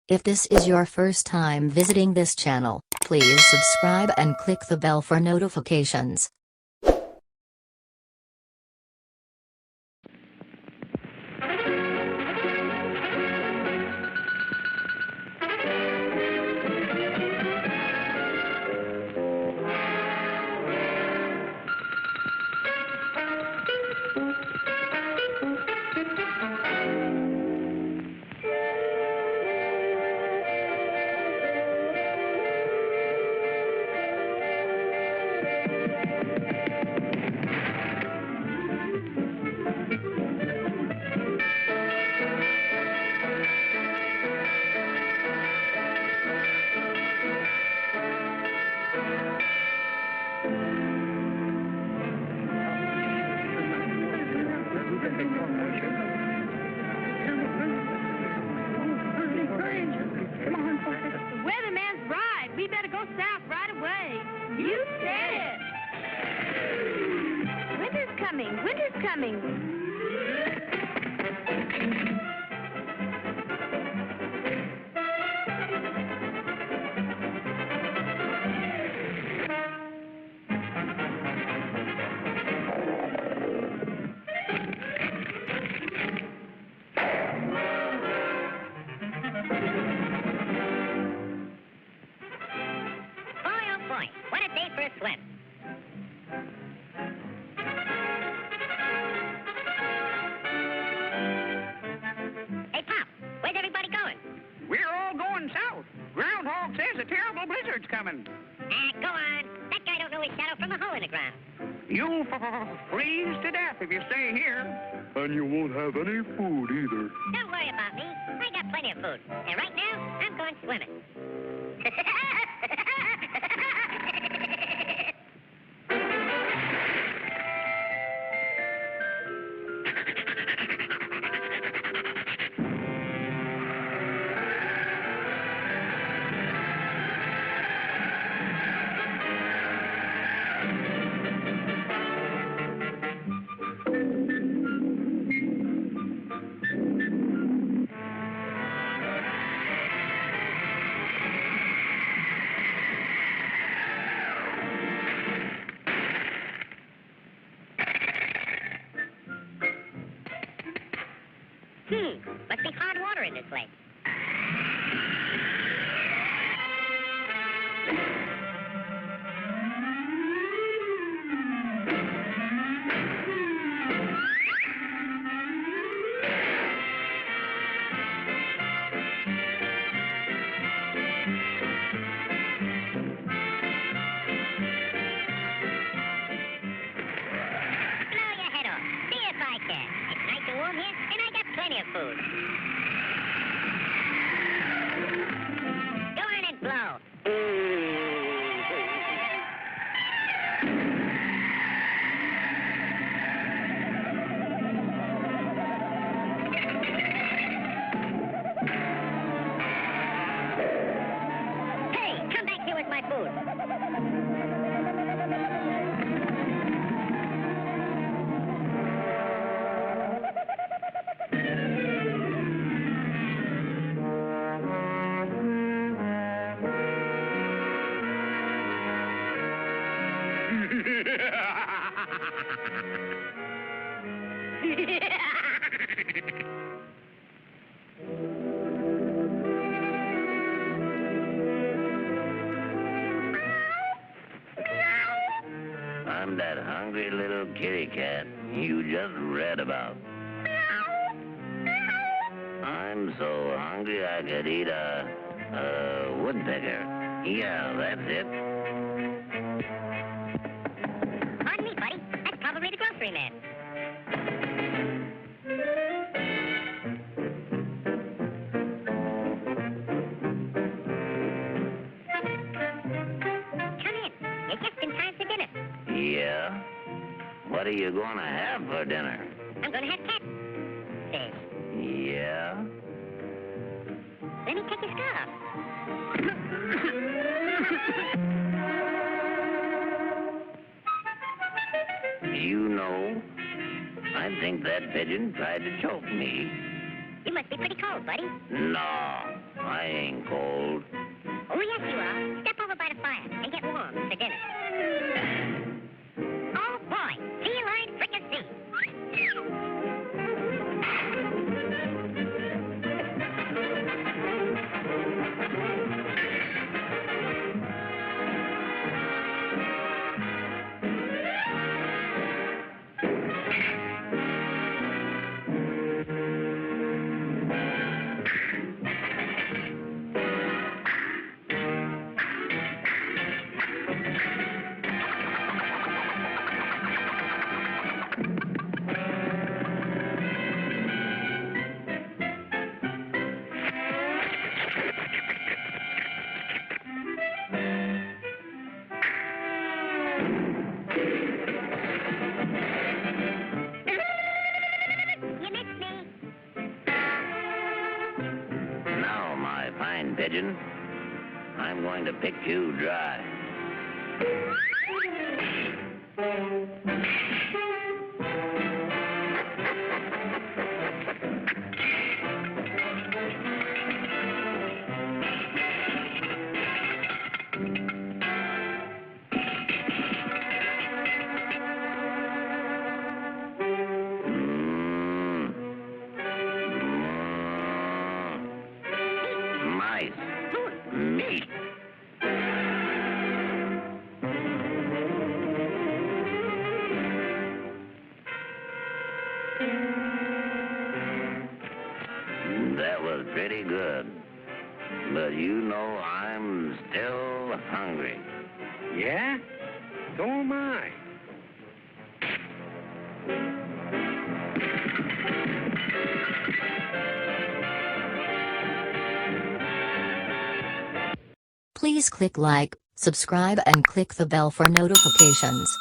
If this is your first time visiting this channel, please subscribe and click the bell for notifications. Weatherman's right. We better go south right away. You said it. Winter's coming. Winter's coming. What a day for a swim. Hey, Pop, where's everybody going? We're all going south. Groundhog says a terrible blizzard's coming. Go on. That guy don't know his shadow from a hole in the ground. You'll freeze to death if you stay here. And you won't have any food either. Don't worry about me. I got plenty of food. And right now, I'm going swimming. Must be hard water in this lake. Blow your head off. See if I can. It's nice and warm here, and I got plenty of food. Go on and blow. Hey, come back here with my food. I'm that hungry little kitty cat you just read about. I'm so hungry I could eat a woodpecker. Yeah, that's it. Pardon me, buddy. That's probably the grocery man. Come in. You're just in time for dinner. Yeah? What are you gonna have for dinner? I'm going to have catfish. Yeah? Let me take your scarf. You know, I think that pigeon tried to choke me. You must be pretty cold, buddy. No, I ain't cold. Oh, yes, you are. Step over by the fire and get warm for dinner. Oh, boy. Feline fricassee. You missed me. Now, my fine pigeon, I'm going to pick you dry. Mm. Mice. Meat. That was pretty good. But you know I'm still hungry. Yeah? So am I. Please click like, subscribe and click the bell for notifications.